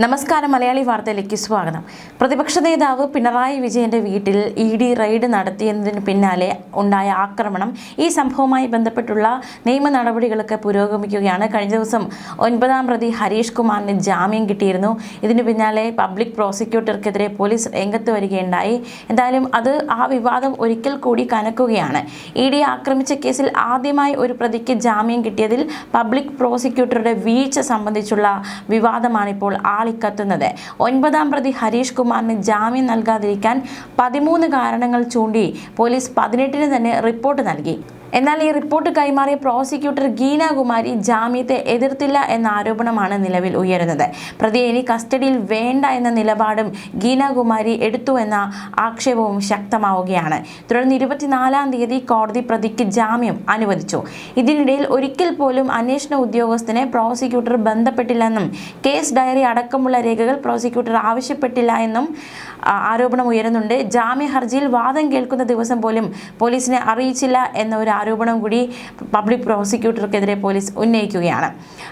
നമസ്കാരം മലയാളി വാർത്തയിലേക്ക് സ്വാഗതം. പ്രതിപക്ഷ നേതാവ് പിണറായി വിജയന്റെ വീട്ടിൽ ഇഡി റെയ്ഡ് നടത്തിയതിന് പിന്നാലെ ഉണ്ടായ ആക്രമണം, ഈ സംഭവവുമായി ബന്ധപ്പെട്ടുള്ള നിയമ നടപടികളൊക്കെ പുരോഗമിക്കുകയാണ്. കഴിഞ്ഞ ദിവസം 9-ാം പ്രതി ഹരീഷ് കുമാറിന് ജാമ്യം കിട്ടിയിരുന്നു. ഇതിന് പിന്നാലെ പബ്ലിക് പ്രോസിക്യൂട്ടർക്കെതിരെ പോലീസ് രംഗത്ത് വരികയുണ്ടായി. എന്തായാലും ആ വിവാദം ഒരിക്കൽ കൂടി കനക്കുകയാണ്. ഇഡി ആക്രമിച്ച കേസിൽ ആദ്യമായി ഒരു പ്രതിക്ക് ജാമ്യം കിട്ടിയതിൽ പബ്ലിക് പ്രോസിക്യൂട്ടറുടെ വീഴ്ച സംബന്ധിച്ചുള്ള വിവാദമാണിപ്പോൾ ാളിക്കത്തുന്നത്. 9-ാം പ്രതി ഹരീഷ് കുമാറിന് ജാമ്യം നൽകാതിരിക്കാൻ 13 കാരണങ്ങൾ ചൂണ്ടി പോലീസ് 18-ന് തന്നെ റിപ്പോർട്ട് നൽകി. എന്നാൽ ഈ റിപ്പോർട്ട് കൈമാറിയ പ്രോസിക്യൂട്ടർ ഗീനാകുമാരി ജാമ്യത്തെ എതിർത്തില്ല എന്ന ആരോപണമാണ് നിലവിൽ ഉയരുന്നത്. പ്രതിയെ ഇനി കസ്റ്റഡിയിൽ വേണ്ട എന്ന നിലപാടും ഗീനാകുമാരി എടുത്തു എന്ന ആക്ഷേപവും ശക്തമാവുകയാണ്. തുടർന്ന് 24-ാം തീയതി കോടതി പ്രതിക്ക് ജാമ്യം അനുവദിച്ചു. ഇതിനിടയിൽ ഒരിക്കൽ പോലും അന്വേഷണ ഉദ്യോഗസ്ഥനെ പ്രോസിക്യൂട്ടർ ബന്ധപ്പെട്ടില്ലെന്നും കേസ് ഡയറി അടക്കമുള്ള രേഖകൾ പ്രോസിക്യൂട്ടർ ആവശ്യപ്പെട്ടില്ല എന്നും ആരോപണം ഉയരുന്നുണ്ട്. ജാമ്യ ഹർജിയിൽ വാദം കേൾക്കുന്ന ദിവസം പോലും പോലീസിനെ അറിയിച്ചില്ല എന്ന ഒരു ആരോപണം കൂടി പബ്ലിക് പ്രോസിക്യൂട്ടർക്കെതിരെ പോലീസ് ഉന്നയിക്കുകയാണ്.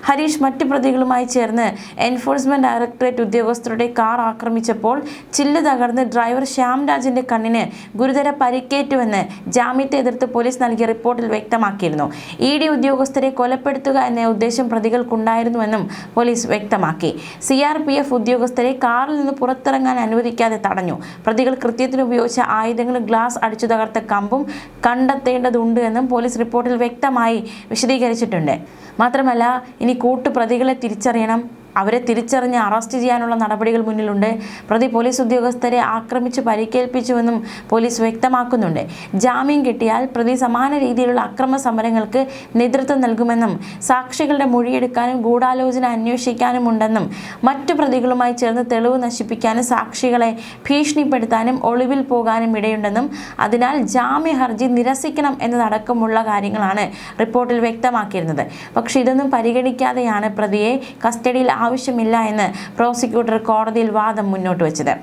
ഹരീഷ് മറ്റു പ്രതികളുമായി ചേർന്ന് എൻഫോഴ്സ്മെന്റ് ഡയറക്ടറേറ്റ് ഉദ്യോഗസ്ഥരുടെ കാർ ആക്രമിച്ചപ്പോൾ ചില്ല് തകർന്ന് ഡ്രൈവർ ശ്യാംരാജിന്റെ കണ്ണിന് ഗുരുതര പരിക്കേറ്റുവെന്ന് ജാമ്യത്തെ എതിർത്ത് പോലീസ് നൽകിയ റിപ്പോർട്ടിൽ വ്യക്തമാക്കിയിരുന്നു. ഇഡി ഉദ്യോഗസ്ഥരെ കൊലപ്പെടുത്തുക എന്ന ഉദ്ദേശം പ്രതികൾക്കുണ്ടായിരുന്നുവെന്നും പോലീസ് വ്യക്തമാക്കി. CRPF ഉദ്യോഗസ്ഥരെ കാറിൽ നിന്ന് പുറത്തിറങ്ങാൻ അനുവദിക്കാതെ തടഞ്ഞു. പ്രതികൾ കൃത്യത്തിന് ഉപയോഗിച്ച ആയുധങ്ങളും ഗ്ലാസ് അടിച്ചു തകർത്ത കമ്പും കണ്ടെത്തേണ്ടതുണ്ട് എന്നും പോലീസ് റിപ്പോർട്ടിൽ വ്യക്തമായി വിശദീകരിച്ചിട്ടുണ്ട്. മാത്രമല്ല, ഇനി കൂട്ടുപ്രതികളെ തിരിച്ചറിയണം, അവരെ തിരിച്ചറിഞ്ഞ് അറസ്റ്റ് ചെയ്യാനുള്ള നടപടികൾ മുന്നിലുണ്ട്. പ്രതി പോലീസ് ഉദ്യോഗസ്ഥരെ ആക്രമിച്ച് പരിക്കേൽപ്പിച്ചുവെന്നും പോലീസ് വ്യക്തമാക്കുന്നുണ്ട്. ജാമ്യം കിട്ടിയാൽ പ്രതി സമാന രീതിയിലുള്ള അക്രമ സമരങ്ങൾക്ക് നേതൃത്വം നൽകുമെന്നും സാക്ഷികളുടെ മൊഴിയെടുക്കാനും ഗൂഢാലോചന അന്വേഷിക്കാനുമുണ്ടെന്നും മറ്റു പ്രതികളുമായി ചേർന്ന് തെളിവ് നശിപ്പിക്കാനും സാക്ഷികളെ ഭീഷണിപ്പെടുത്താനും ഒളിവിൽ പോകാനും ഇടയുണ്ടെന്നും അതിനാൽ ജാമ്യ ഹർജി നിരസിക്കണം എന്നതടക്കമുള്ള കാര്യങ്ങളാണ് റിപ്പോർട്ടിൽ വ്യക്തമാക്കിയിരുന്നത്. പക്ഷേ ഇതൊന്നും പരിഗണിക്കാതെയാണ് പ്രതിയെ കസ്റ്റഡിയിൽ ആവശ്യമില്ല എന്ന് പ്രോസിക്യൂട്ടർ കോടതിയിൽ വാദം മുന്നോട്ട് വെച്ചത്.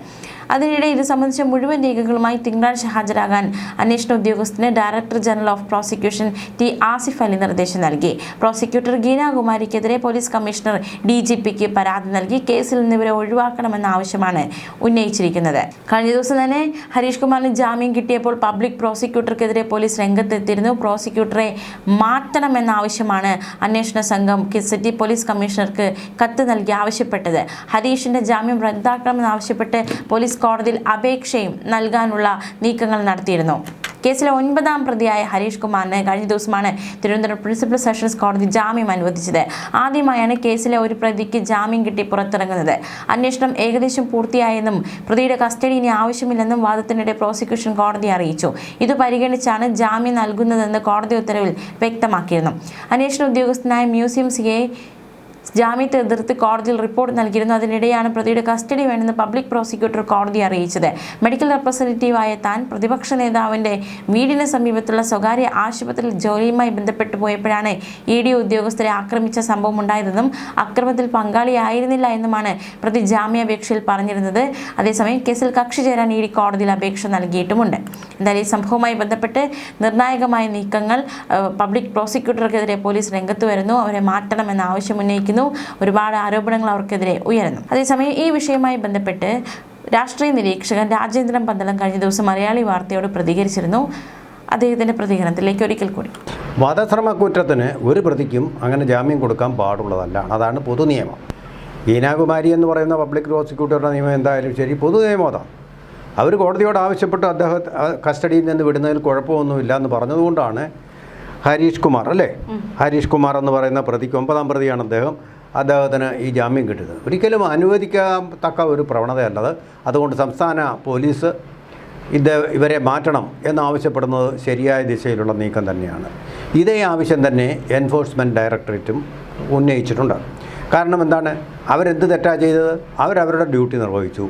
അതിനിടെ ഇത് സംബന്ധിച്ച മുഴുവൻ രേഖകളുമായി തിങ്കളാഴ്ച ഹാജരാകാൻ അന്വേഷണ ഉദ്യോഗസ്ഥന് director general of prosecution T Asif Ali നിർദ്ദേശം നൽകി. പ്രോസിക്യൂട്ടർ ഗീനാകുമാരിക്കെതിരെ പോലീസ് കമ്മീഷണർ DGPക്ക് പരാതി നൽകി കേസിൽ നിന്ന് ഇവരെ ഒഴിവാക്കണമെന്ന ആവശ്യമാണ് ഉന്നയിച്ചിരിക്കുന്നത്. കഴിഞ്ഞ ദിവസം തന്നെ ഹരീഷ് കുമാറിന് ജാമ്യം കിട്ടിയപ്പോൾ പബ്ലിക് പ്രോസിക്യൂട്ടർക്കെതിരെ പോലീസ് രംഗത്തെത്തിയിരുന്നു. പ്രോസിക്യൂട്ടറെ മാറ്റണമെന്ന ആവശ്യമാണ് അന്വേഷണ സംഘം സിറ്റി പോലീസ് കമ്മീഷണർക്ക് കത്ത് നൽകി ആവശ്യപ്പെട്ടത്. ഹരീഷിന്റെ ജാമ്യം റദ്ദാക്കണമെന്നാവശ്യപ്പെട്ട് പോലീസ് കോടതിയിൽ അപേക്ഷയും നൽകാനുള്ള നീക്കങ്ങൾ നടത്തിയിരുന്നു. കേസിലെ 9-ാം പ്രതിയായ ഹരീഷ് കുമാറിന് കഴിഞ്ഞ ദിവസമാണ് തിരുവനന്തപുരം പ്രിൻസിപ്പൽ സെഷൻസ് കോടതി ജാമ്യം അനുവദിച്ചത്. ആദ്യമായാണ് കേസിലെ ഒരു പ്രതിക്ക് ജാമ്യം കിട്ടി പുറത്തിറങ്ങുന്നത്. അന്വേഷണം ഏകദേശം പൂർത്തിയായെന്നും പ്രതിയുടെ കസ്റ്റഡി ഇനി ആവശ്യമില്ലെന്നും വാദത്തിനിടെ പ്രോസിക്യൂഷൻ കോടതിയെ അറിയിച്ചു. ഇത് പരിഗണിച്ചാണ് ജാമ്യം നൽകുന്നതെന്ന് കോടതി ഉത്തരവിൽ വ്യക്തമാക്കിയിരുന്നു. അന്വേഷണ ഉദ്യോഗസ്ഥനായ മ്യൂസിയം CA ജാമ്യത്തെ എതിർത്ത് കോടതിയിൽ റിപ്പോർട്ട് നൽകിയിരുന്നു. അതിനിടെയാണ് പ്രതിയുടെ കസ്റ്റഡി വേണമെന്ന് പബ്ലിക് പ്രോസിക്യൂട്ടർ കോടതിയെ അറിയിച്ചത്. മെഡിക്കൽ റെപ്രസെന്റേറ്റീവായ താൻ പ്രതിപക്ഷ നേതാവിന്റെ വീടിന് സമീപത്തുള്ള സ്വകാര്യ ആശുപത്രിയിൽ ജോലിയുമായി ബന്ധപ്പെട്ടു പോയപ്പോഴാണ് ED ഉദ്യോഗസ്ഥരെ ആക്രമിച്ച സംഭവം ഉണ്ടായതെന്നും അക്രമത്തിൽ പങ്കാളിയായിരുന്നില്ല എന്നുമാണ് പ്രതി ജാമ്യാപേക്ഷയിൽ പറഞ്ഞിരുന്നത്. അതേസമയം കേസിൽ കക്ഷി ചേരാൻ ED കോടതിയിൽ അപേക്ഷ നൽകിയിട്ടുമുണ്ട്. എന്തായാലും ഈ സംഭവവുമായി ബന്ധപ്പെട്ട് നിർണായകമായ നീക്കങ്ങൾ പബ്ലിക് പ്രോസിക്യൂട്ടർക്കെതിരെ പോലീസ് രംഗത്ത് വരുന്നു. അവരെ മാറ്റണമെന്ന ആവശ്യം ഉന്നയിക്കുന്നു. ഒരുപാട് ആരോപണങ്ങൾ അവർക്കെതിരെ ഉയരുന്നു. അതേസമയം ഈ വിഷയവുമായി ബന്ധപ്പെട്ട് രാഷ്ട്രീയ നിരീക്ഷകൻ രാജേന്ദ്രൻ പന്തളം കഴിഞ്ഞ ദിവസം മലയാളി വാർത്തയോട് പ്രതികരിച്ചിരുന്നു. അദ്ദേഹത്തിന്റെ പ്രതികരണത്തിലേക്ക് ഒരിക്കൽ കൂടി. വധശ്രമ കുറ്റത്തിന് ഒരു പ്രതിക്കും അങ്ങനെ ജാമ്യം കൊടുക്കാൻ പാടുള്ളതല്ല. അതാണ് പൊതു നിയമം. ഗീനാകുമാരി എന്ന് പറയുന്ന പബ്ലിക് പ്രോസിക്യൂട്ടറുടെ നിയമം എന്തായാലും ശരി, പൊതു നിയമം അതാണ്. അവർ കോടതിയോട് ആവശ്യപ്പെട്ട് അദ്ദേഹത്തെ കസ്റ്റഡിയിൽ നിന്ന് വിടുന്നതിൽ കുഴപ്പമൊന്നുമില്ല എന്ന് പറഞ്ഞതുകൊണ്ടാണ് ഹരീഷ് കുമാർ ഹരീഷ് കുമാർ എന്ന് പറയുന്ന പ്രതിക്ക് 9-ാം പ്രതിയാണ് അദ്ദേഹത്തിന് ഈ ജാമ്യം കിട്ടിയത്. ഒരിക്കലും അനുവദിക്കാൻ തക്ക ഒരു പ്രവണതയല്ലത്. അതുകൊണ്ട് സംസ്ഥാന പോലീസ് ഇവരെ മാറ്റണം എന്നാവശ്യപ്പെടുന്നത് ശരിയായ ദിശയിലുള്ള നീക്കം തന്നെയാണ്. ഇതേ ആവശ്യം തന്നെ എൻഫോഴ്സ്മെൻറ്റ് ഡയറക്ടറേറ്റും ഉന്നയിച്ചിട്ടുണ്ട്. കാരണം എന്താണ്, അവരെന്ത് തെറ്റാ ചെയ്തത്? അവരവരുടെ ഡ്യൂട്ടി നിർവഹിച്ചു,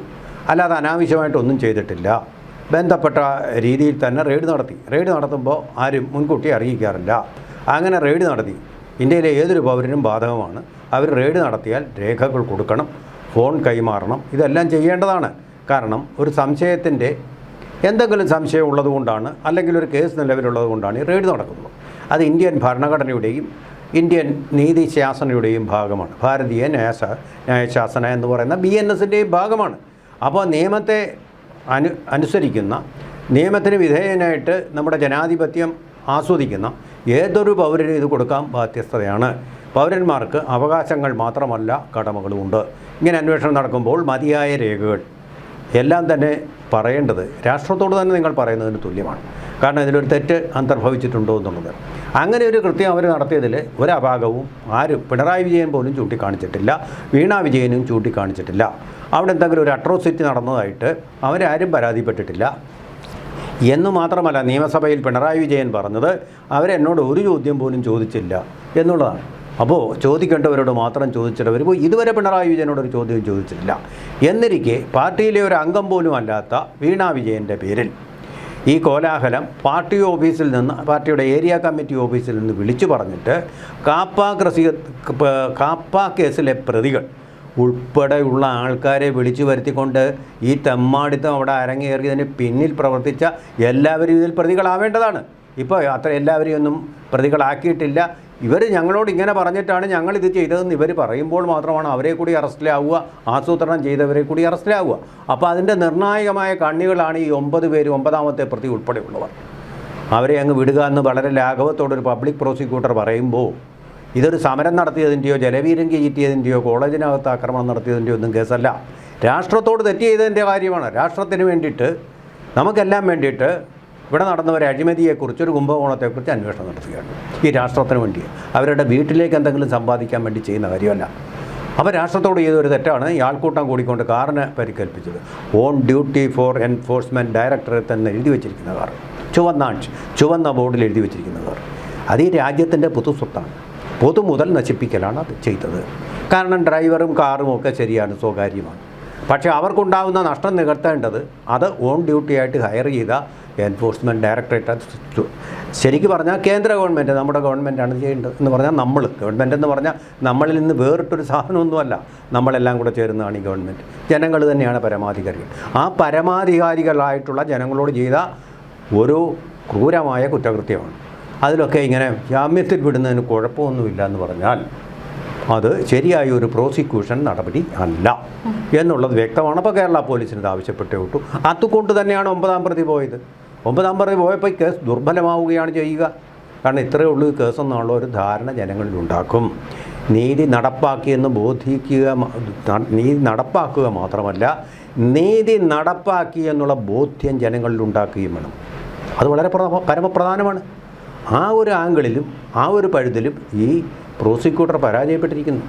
അല്ലാതെ അനാവശ്യമായിട്ടൊന്നും ചെയ്തിട്ടില്ല. ബന്ധപ്പെട്ട രീതിയിൽ തന്നെ റെയ്ഡ് നടത്തുമ്പോൾ ആരും മുൻകൂട്ടി അറിയിക്കാറില്ല. അങ്ങനെ റെയ്ഡ് നടത്തി ഇന്ത്യയിലെ ഏതൊരു പൗരനും ബാധകമാണ്. അവർ റെയ്ഡ് നടത്തിയാൽ രേഖകൾ കൊടുക്കണം, ഫോൺ കൈമാറണം, ഇതെല്ലാം ചെയ്യേണ്ടതാണ്. കാരണം ഒരു എന്തെങ്കിലും സംശയം ഉള്ളതുകൊണ്ടാണ്, അല്ലെങ്കിൽ ഒരു കേസ് നിലവിലുള്ളത് കൊണ്ടാണ് ഈ റെയ്ഡ് നടക്കുന്നത്. അത് ഇന്ത്യൻ ഭരണഘടനയുടെയും ഇന്ത്യൻ നീതിശാസനയുടെയും ഭാഗമാണ്. ഭാരതീയ ന്യായശാസന എന്ന് പറയുന്ന BNSൻ്റെയും ഭാഗമാണ്. അപ്പോൾ നിയമത്തെ അനുസരിക്കുന്ന, നിയമത്തിന് വിധേയനായിട്ട് നമ്മുടെ ജനാധിപത്യം ആസ്വദിക്കുന്ന ഏതൊരു പൗരനും ഇത് കൊടുക്കാൻ ബാധ്യസ്ഥതയാണ്. പൗരന്മാർക്ക് അവകാശങ്ങൾ മാത്രമല്ല കടമകളുമുണ്ട്. ഇങ്ങനെ അന്വേഷണം നടക്കുമ്പോൾ മതിയായ രേഖകൾ എല്ലാം തന്നെ പറയേണ്ടത് രാഷ്ട്രത്തോട് തന്നെ നിങ്ങൾ പറയുന്നതിന് തുല്യമാണ്. കാരണം ഇതിലൊരു തെറ്റ് അന്തർഭവിച്ചിട്ടുണ്ടോ എന്നുള്ളത്. അങ്ങനെ ഒരു കൃത്യം അവർ നടത്തിയതിൽ ഒരപാകവും ആരും, പിണറായി വിജയൻ പോലും ചൂണ്ടിക്കാണിച്ചിട്ടില്ല, വീണ വിജയനും ചൂണ്ടിക്കാണിച്ചിട്ടില്ല. അവിടെ എന്തെങ്കിലും ഒരു അട്രോസിറ്റി നടന്നതായിട്ട് അവരാരും പരാതിപ്പെട്ടിട്ടില്ല. എന്നു മാത്രമല്ല, നിയമസഭയിൽ പിണറായി വിജയൻ പറഞ്ഞത് അവരെന്നോട് ഒരു ചോദ്യം പോലും ചോദിച്ചില്ല എന്നുള്ളതാണ്. അപ്പോൾ ചോദിക്കേണ്ടവരോട് മാത്രം ചോദിച്ചിട്ട് വരുമ്പോൾ ഇതുവരെ പിണറായി വിജയനോടൊരു ചോദ്യം ചോദിച്ചിട്ടില്ല. എന്നിരിക്കെ പാർട്ടിയിലെ ഒരു അംഗം പോലും അല്ലാത്ത വീണ വിജയൻ്റെ പേരിൽ ഈ കോലാഹലം പാർട്ടി ഓഫീസിൽ നിന്ന്, പാർട്ടിയുടെ ഏരിയ കമ്മിറ്റി ഓഫീസിൽ നിന്ന് വിളിച്ചു പറഞ്ഞിട്ട് കാപ്പ കേസിലെ പ്രതികൾ ഉൾപ്പെടെയുള്ള ആൾക്കാരെ വിളിച്ചു വരുത്തിക്കൊണ്ട് ഈ തെമ്മാടിത്തം അവിടെ അരങ്ങേറിയതിന് പിന്നിൽ പ്രവർത്തിച്ച എല്ലാവരും ഇതിൽ പ്രതികളാവേണ്ടതാണ്. ഇപ്പോൾ അത്ര എല്ലാവരെയും ഒന്നും പ്രതികളാക്കിയിട്ടില്ല. ഇവർ ഞങ്ങളോട് ഇങ്ങനെ പറഞ്ഞിട്ടാണ് ഞങ്ങളിത് ചെയ്തതെന്ന് ഇവർ പറയുമ്പോൾ മാത്രമാണ് അവരെ കൂടി അറസ്റ്റിലാവുക, ആസൂത്രണം ചെയ്തവരെ കൂടി അറസ്റ്റിലാവുക. അപ്പോൾ അതിൻ്റെ നിർണായകമായ കണ്ണികളാണ് ഈ 9 പേര്, 9ാമത്തെ പ്രതി ഉൾപ്പെടെയുള്ളവർ. അവരെ അങ്ങ് വിടുക എന്ന് വളരെ ലാഘവത്തോടൊരു പബ്ലിക് പ്രോസിക്യൂട്ടർ പറയുമ്പോൾ ഇതൊരു സമരം നടത്തിയതിൻ്റെയോ ജലവീരം കയറ്റിയതിൻ്റെയോ കോളേജിനകത്ത് ആക്രമണം നടത്തിയതിൻ്റെയോ ഒന്നും കേസല്ല. രാഷ്ട്രത്തോട് തെറ്റ് ചെയ്തതിൻ്റെ കാര്യമാണ്. രാഷ്ട്രത്തിന് വേണ്ടിയിട്ട്, നമുക്കെല്ലാം വേണ്ടിയിട്ട് ഇവിടെ നടന്ന ഒരു അഴിമതിയെക്കുറിച്ച്, ഒരു കുംഭകോണത്തെക്കുറിച്ച് അന്വേഷണം നടത്തുകയാണ്. ഈ രാഷ്ട്രത്തിന് വേണ്ടി, അവരുടെ വീട്ടിലേക്ക് എന്തെങ്കിലും സമ്പാദിക്കാൻ വേണ്ടി ചെയ്യുന്ന കാര്യമല്ല. അപ്പോൾ രാഷ്ട്രത്തോട് ചെയ്തൊരു തെറ്റാണ് ഈ ആൾക്കൂട്ടം കൂടിക്കൊണ്ട് കാറിന് പരിക്കേൽപ്പിച്ചത്. On duty for enforcement directorate എന്ന് എഴുതി വെച്ചിരിക്കുന്ന കാർ, ചുവന്ന ബോർഡിൽ എഴുതി വെച്ചിരിക്കുന്ന കാർ, അത് ഈ രാജ്യത്തിൻ്റെ പൊതുസ്വത്താണ്. പൊതുമുതൽ നശിപ്പിക്കലാണ് അത് ചെയ്തത്. കാരണം ഡ്രൈവറും കാറും ഒക്കെ ശരിയാണ്, സ്വകാര്യമാണ്. പക്ഷേ അവർക്കുണ്ടാകുന്ന നഷ്ടം നികത്തേണ്ടത് അത് ഓൺ ഡ്യൂട്ടി ആയിട്ട് ഹയർ ചെയ്ത എൻഫോഴ്സ്മെൻറ്റ് ഡയറക്ടറേറ്റ്, ശരിക്കും പറഞ്ഞാൽ കേന്ദ്ര ഗവൺമെൻറ്, നമ്മുടെ ഗവൺമെൻറ്റാണ് ചെയ്യേണ്ടത്. എന്ന് പറഞ്ഞാൽ നമ്മൾ, ഗവൺമെൻറ് എന്ന് പറഞ്ഞാൽ നമ്മളിൽ നിന്ന് വേറിട്ടൊരു സാധനമൊന്നുമല്ല, നമ്മളെല്ലാം കൂടെ ചേരുന്നതാണ് ഈ ഗവൺമെൻറ്. ജനങ്ങൾ തന്നെയാണ് പരമാധികാരികൾ. ആ പരമാധികാരികളായിട്ടുള്ള ജനങ്ങളോട് ചെയ്ത ഒരു ക്രൂരമായ കുറ്റകൃത്യമാണ്. അതിലൊക്കെ ഇങ്ങനെ ജാമ്യത്തിൽ വിടുന്നതിന് കുഴപ്പമൊന്നുമില്ല എന്ന് പറഞ്ഞാൽ അത് ശരിയായ ഒരു പ്രോസിക്യൂഷൻ നടപടി അല്ല എന്നുള്ളത് വ്യക്തമാണ്. അപ്പോൾ കേരള പോലീസിന് ഇത് ആവശ്യപ്പെട്ടേ വിട്ടു. അതുകൊണ്ട് തന്നെയാണ് 9ാം പ്രതി പോയത്. 9ാം പ്രതി പോയപ്പോൾ ഈ കേസ് ദുർബലമാവുകയാണ് ചെയ്യുക. കാരണം ഇത്രയേ ഉള്ളൂ ഈ കേസെന്നുള്ള ഒരു ധാരണ ജനങ്ങളിലുണ്ടാക്കും. നീതി നടപ്പാക്കിയെന്ന് നീതി നടപ്പാക്കുക മാത്രമല്ല, നീതി നടപ്പാക്കി എന്നുള്ള ബോധ്യം ജനങ്ങളിൽ ഉണ്ടാക്കുകയും വേണം. അത് വളരെ പരമപ്രധാനമാണ്. ആ ഒരു ആംഗിളിലും ആ ഒരു പഴുതിലും ഈ പ്രോസിക്യൂട്ടർ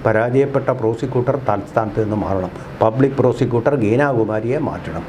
പരാജയപ്പെട്ട പ്രോസിക്യൂട്ടർ തൽസ്ഥാനത്ത് നിന്ന് മാറണം. പബ്ലിക് പ്രോസിക്യൂട്ടർ ഗീനാകുമാരിയെ മാറ്റണം.